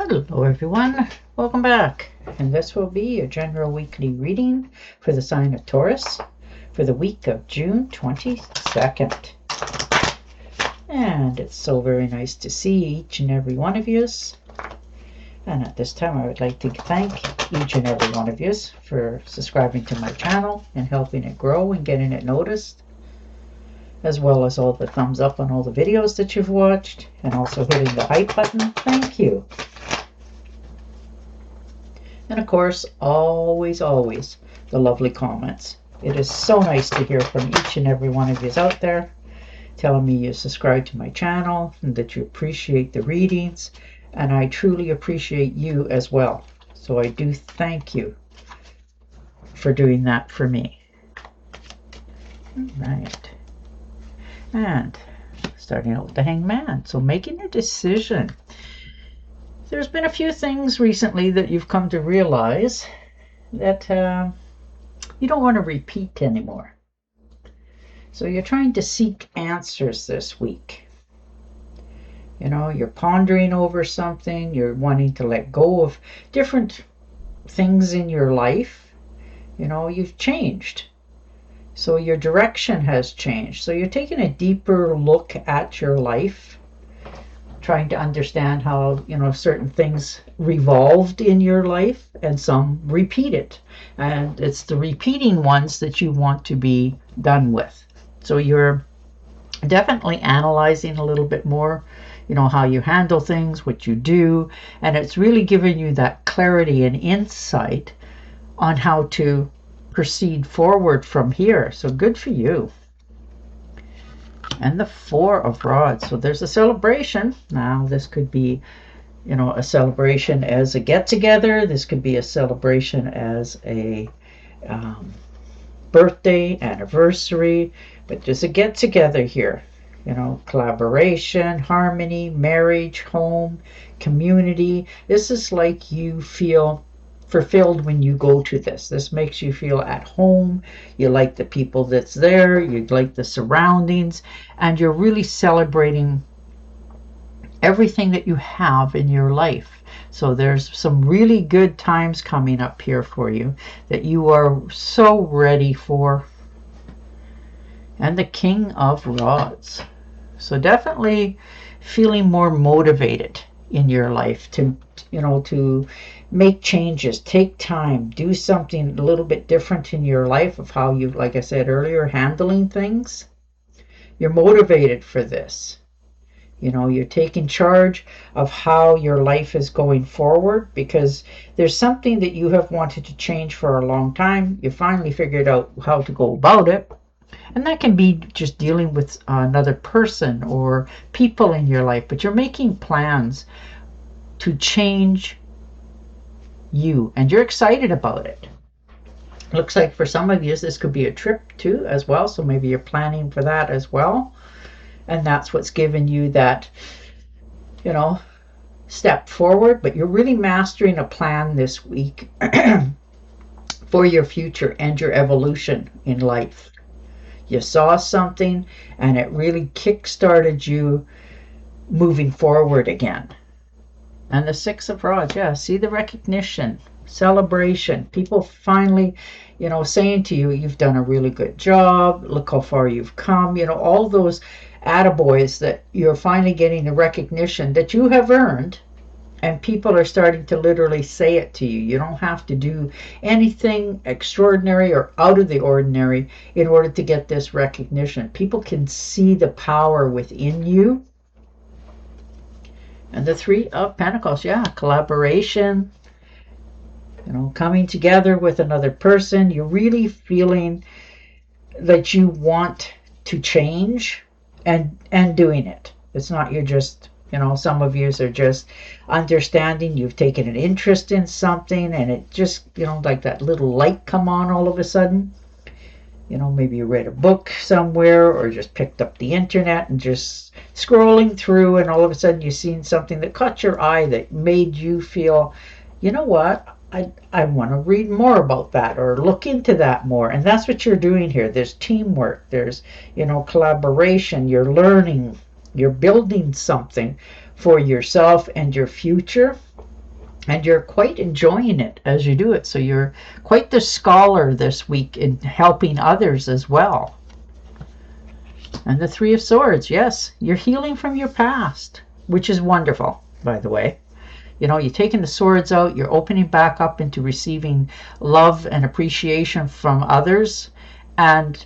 Hello everyone, welcome back, and this will be your general weekly reading for the sign of Taurus for the week of June 22nd. And it's so very nice to see each and every one of yous. And at this time I would like to thank each and every one of yous for subscribing to my channel and helping it grow and getting it noticed, as well as all the thumbs up on all the videos that you've watched, and also hitting the hype button. Thank you. And of course, always, always the lovely comments. It is so nice to hear from each and every one of you out there telling me you subscribe to my channel and that you appreciate the readings. And I truly appreciate you as well. So I do thank you for doing that for me. All right. And starting out with the Hangman. So making a decision. There's been a few things recently that you've come to realize that you don't want to repeat anymore. So you're trying to seek answers this week. You know, you're pondering over something. You're wanting to let go of different things in your life. You know, you've changed. So your direction has changed. So you're taking a deeper look at your life, trying to understand how, you know, certain things revolved in your life and some repeated. And it's the repeating ones that you want to be done with. So you're definitely analyzing a little bit more, you know, how you handle things, what you do, and it's really giving you that clarity and insight on how to proceed forward from here. So good for you. And the Four of Rods. So there's a celebration. Now this could be, you know, a celebration as a get-together. This could be a celebration as a birthday, anniversary, but there's a get-together here. You know, collaboration, harmony, marriage, home, community. This is like you feel fulfilled when you go to this. This makes you feel at home. You like the people that's there. You like the surroundings. And you're really celebrating everything that you have in your life. So there's some really good times coming up here for you that you are so ready for. And the King of Rods. So definitely feeling more motivated in your life to, you know, to make changes, take time, do something a little bit different in your life of how you, like I said earlier, handling things. You're motivated for this. You know, you're taking charge of how your life is going forward, because there's something that you have wanted to change for a long time. You finally figured out how to go about it. And that can be just dealing with another person or people in your life, but you're making plans to change you, and you're excited about it. Looks like for some of you this could be a trip too as well, so maybe you're planning for that as well, and that's what's given you that, you know, step forward. But you're really mastering a plan this week for your future and your evolution in life. You saw something and it really kick-started you moving forward again. And the Six of Rods, yeah, see the recognition, celebration, people finally, you know, saying to you, you've done a really good job, look how far you've come, you know, all those attaboys that you're finally getting the recognition that you have earned, and people are starting to literally say it to you. You don't have to do anything extraordinary or out of the ordinary in order to get this recognition. People can see the power within you. And the Three of Pentacles, yeah, collaboration, you know, coming together with another person. You're really feeling that you want to change and doing it. It's not you're just, you know, some of you are just understanding. You've taken an interest in something and it just, you know, like that little light come on all of a sudden. You know, maybe you read a book somewhere or just picked up the internet and just scrolling through, and all of a sudden you've seen something that caught your eye that made you feel, you know what, I want to read more about that or look into that more. And that's what you're doing here. There's teamwork, there's, you know, collaboration, you're learning, you're building something for yourself and your future. And you're quite enjoying it as you do it. So you're quite the scholar this week in helping others as well. And the Three of Swords, yes, you're healing from your past, which is wonderful, by the way. You know, you're taking the swords out, you're opening back up into receiving love and appreciation from others, and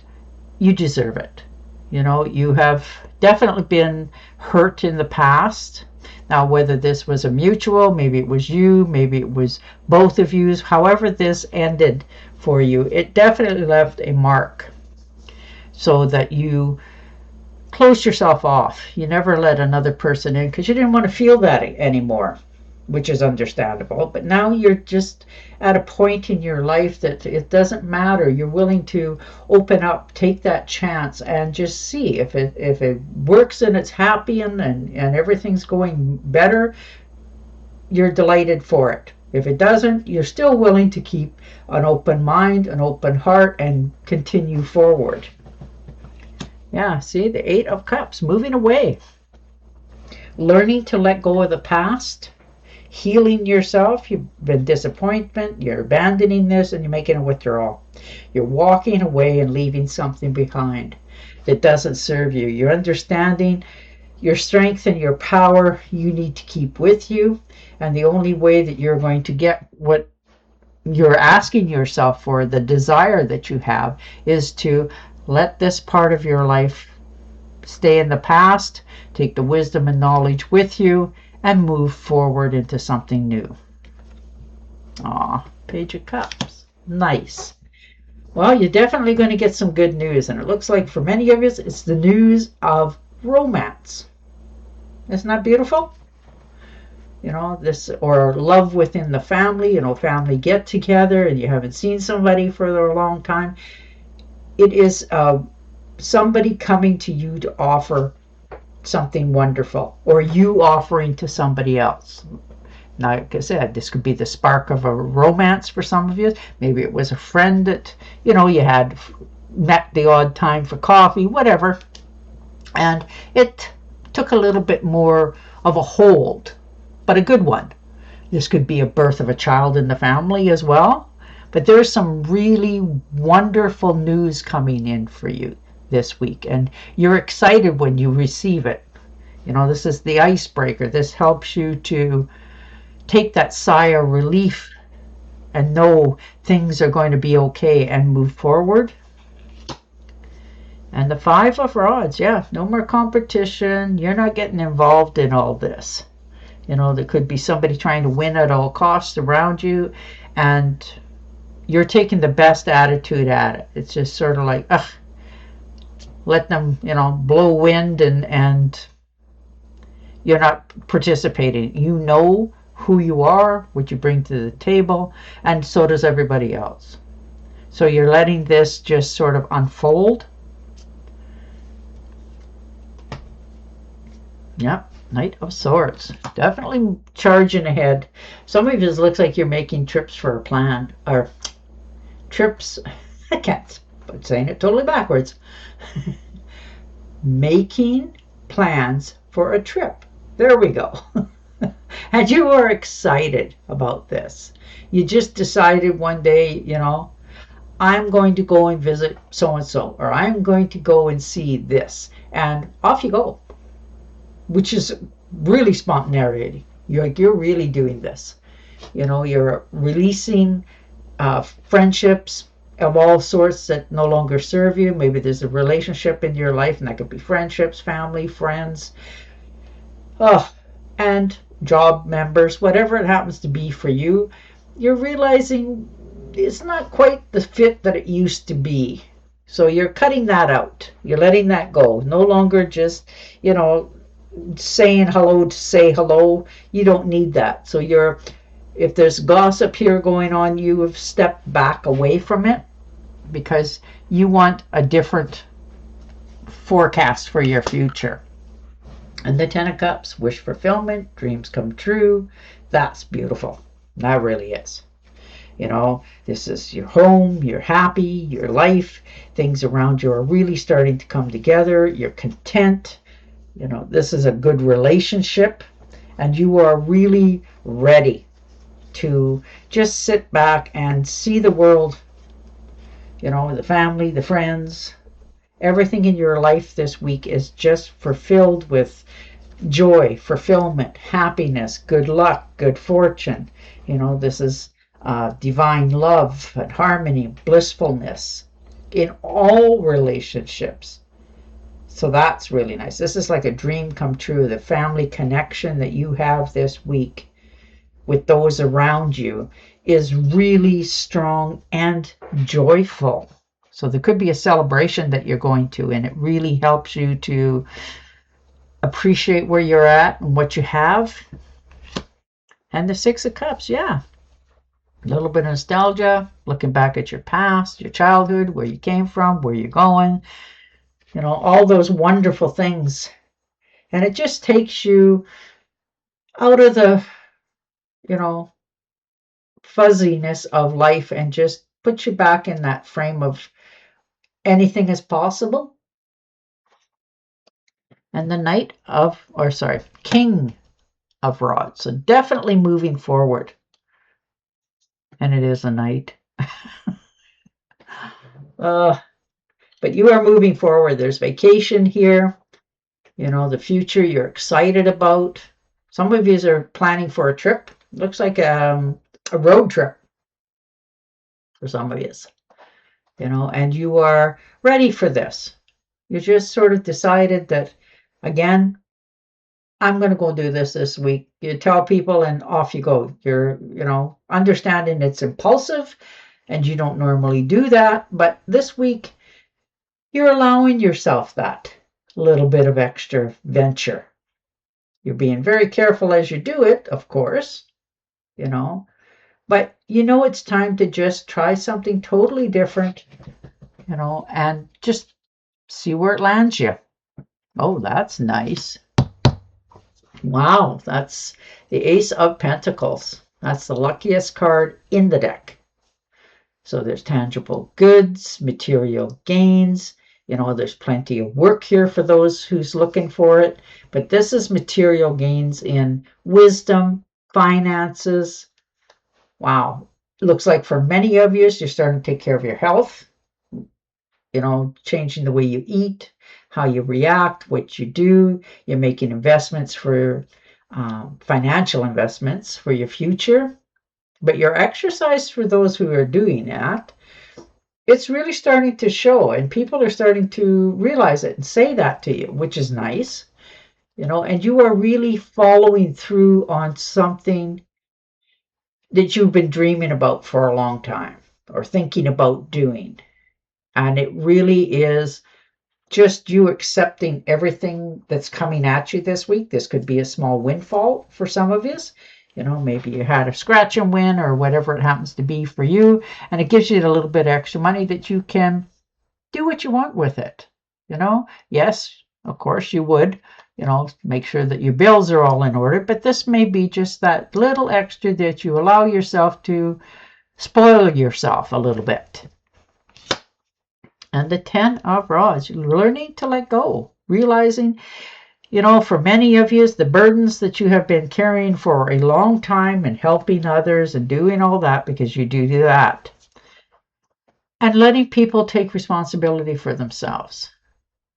you deserve it. You know, you have definitely been hurt in the past. Now, whether this was a mutual, maybe it was you, maybe it was both of you, however this ended for you, it definitely left a mark so that you closed yourself off. You never let another person in because you didn't want to feel that anymore, which is understandable. But now you're just at a point in your life that it doesn't matter. You're willing to open up, take that chance, and just see if it works and it's happy and everything's going better. You're delighted for it. If it doesn't, you're still willing to keep an open mind, an open heart, and continue forward. Yeah, see, the Eight of Cups, moving away. Learning to let go of the past, healing yourself. You've been disappointment, you're abandoning this, and you're making a withdrawal. You're walking away and leaving something behind that doesn't serve you. You're understanding your strength and your power you need to keep with you, and the only way that you're going to get what you're asking yourself for, the desire that you have, is to let this part of your life stay in the past, take the wisdom and knowledge with you, and move forward into something new. Aw, Page of Cups. Nice. Well, you're definitely going to get some good news, and it looks like for many of us, it's the news of romance. Isn't that beautiful? You know, this, or love within the family, you know, family get together and you haven't seen somebody for a long time. It is somebody coming to you to offer something wonderful, or you offering to somebody else. Now, like I said, this could be the spark of a romance for some of you. Maybe it was a friend that, you know, you had met the odd time for coffee, whatever, and it took a little bit more of a hold, but a good one. This could be a birth of a child in the family as well. But there's some really wonderful news coming in for you this week, and you're excited when you receive it. You know, this is the icebreaker. This helps you to take that sigh of relief and know things are going to be okay and move forward. And the Five of Rods, yeah, no more competition. You're not getting involved in all this. You know, there could be somebody trying to win at all costs around you, and you're taking the best attitude at it. It's just sort of like, ugh, let them, you know, blow wind, and you're not participating. You know who you are, what you bring to the table, and so does everybody else. So you're letting this just sort of unfold. Yep. Knight of Swords. Definitely charging ahead. Some of you, it looks like you're making trips for a plan, or trips, I can't, but saying it totally backwards. Making plans for a trip. There we go. And you are excited about this. You just decided one day, you know, I'm going to go and visit so-and-so, or I'm going to go and see this, and off you go. Which is really spontaneity. You're really doing this. You know, you're releasing friendships of all sorts that no longer serve you. Maybe there's a relationship in your life, and that could be friendships, family, friends, and job members, whatever it happens to be for you. You're realizing it's not quite the fit that it used to be. So you're cutting that out. You're letting that go. No longer just, you know, saying hello to say hello. You don't need that. So if there's gossip here going on, you have stepped back away from it because you want a different forecast for your future. And the Ten of Cups, wish fulfillment, dreams come true. That's beautiful. That really is. You know, this is your home, you're happy, your life, things around you are really starting to come together, you're content. You know, this is a good relationship, and you are really ready to just sit back and see the world, the family, the friends. Everything in your life this week is just fulfilled with joy, fulfillment, happiness, good luck, good fortune. This is divine love and harmony, blissfulness in all relationships. So that's really nice. This is like a dream come true. The family connection that you have this week with those around you is really strong and joyful. So there could be a celebration that you're going to, and it really helps you to appreciate where you're at and what you have. And the Six of Cups, yeah. A little bit of nostalgia, looking back at your past, your childhood, where you came from, where you're going, all those wonderful things. And it just takes you out of the, fuzziness of life and just puts you back in that frame of anything is possible. And the King of Rods. So definitely moving forward. And it is a knight. But you are moving forward. There's vacation here. The future you're excited about. Some of you are planning for a trip. Looks like a road trip for some of you. And you are ready for this. You just sort of decided that, again, I'm going to go do this week. You tell people and off you go. You're, understanding it's impulsive and you don't normally do that. But this week, you're allowing yourself that little bit of extra venture. You're being very careful as you do it, of course, but it's time to just try something totally different, and just see where it lands you. Oh, that's nice. Wow, that's the Ace of Pentacles. That's the luckiest card in the deck. So there's tangible goods, material gains. There's plenty of work here for those who's looking for it. But this is material gains in wisdom, finances. Wow. Looks like for many of you, you're starting to take care of your health. Changing the way you eat, how you react, what you do. You're making investments for financial investments for your future. But your exercise for those who are doing that, it's really starting to show, and people are starting to realize it and say that to you, which is nice, and you are really following through on something that you've been dreaming about for a long time or thinking about doing. And it really is just you accepting everything that's coming at you this week. This could be a small windfall for some of you. Maybe you had a scratch and win or whatever it happens to be for you, and it gives you a little bit of extra money that you can do what you want with it. Yes, of course you would, make sure that your bills are all in order, but this may be just that little extra that you allow yourself to spoil yourself a little bit. And the 10 of Rods, learning to let go, realizing, for many of you, the burdens that you have been carrying for a long time and helping others and doing all that because you do that. And letting people take responsibility for themselves.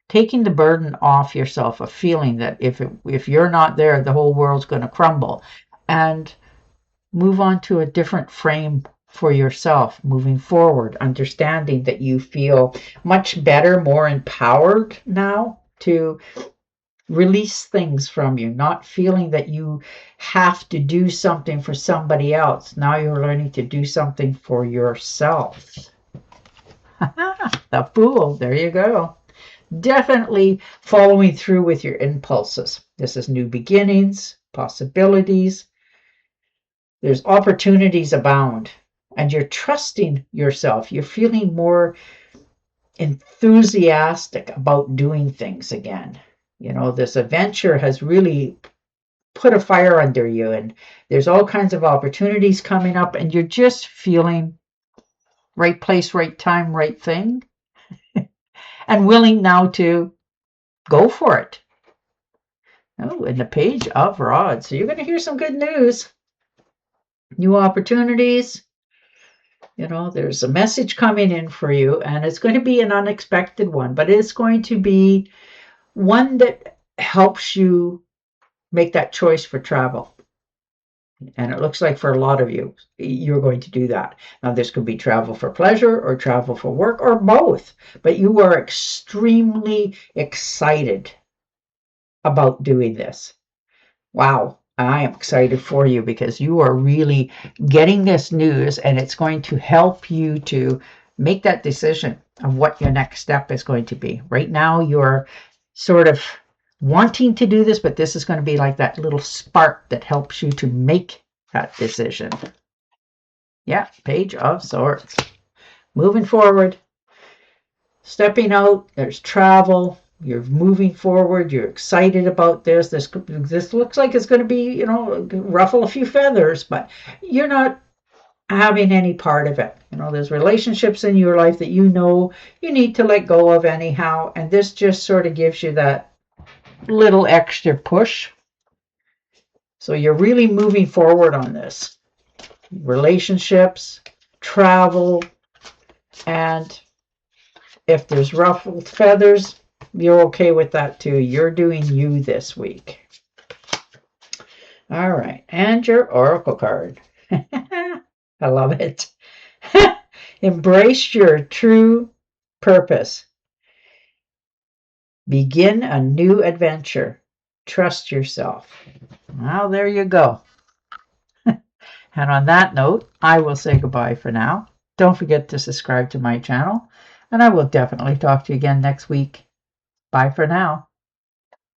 Taking the burden off yourself of feeling that if you're not there, the whole world's going to crumble. And move on to a different frame for yourself moving forward, understanding that you feel much better, more empowered now to release things from you, not feeling that you have to do something for somebody else. Now you're learning to do something for yourself. The Fool, there you go. Definitely following through with your impulses. This is new beginnings, possibilities. There's opportunities abound, and you're trusting yourself. You're feeling more enthusiastic about doing things again. This adventure has really put a fire under you, and there's all kinds of opportunities coming up, and you're just feeling right place, right time, right thing, and willing now to go for it. Oh, and the Page of Rods. So you're going to hear some good news. New opportunities. There's a message coming in for you, and it's going to be an unexpected one, but it's going to be one that helps you make that choice for travel. And it looks like for a lot of you, you're going to do that. Now, this could be travel for pleasure or travel for work or both, but you are extremely excited about doing this. Wow, I am excited for you because you are really getting this news, and it's going to help you to make that decision of what your next step is going to be. Right now, you're sort of wanting to do this, but this is going to be like that little spark that helps you to make that decision. Yeah, Page of Swords. Moving forward, stepping out, there's travel. You're moving forward. You're excited about this. This looks like it's going to be, ruffle a few feathers, but you're not having any part of it. There's relationships in your life that you need to let go of anyhow, and this just sort of gives you that little extra push. So you're really moving forward on this. Relationships, travel, and if there's ruffled feathers, you're okay with that too. You're doing you this week. All right. And your oracle card. I love it. Embrace your true purpose. Begin a new adventure. Trust yourself. Well, there you go. And on that note, I will say goodbye for now. Don't forget to subscribe to my channel, and I will definitely talk to you again next week. Bye for now.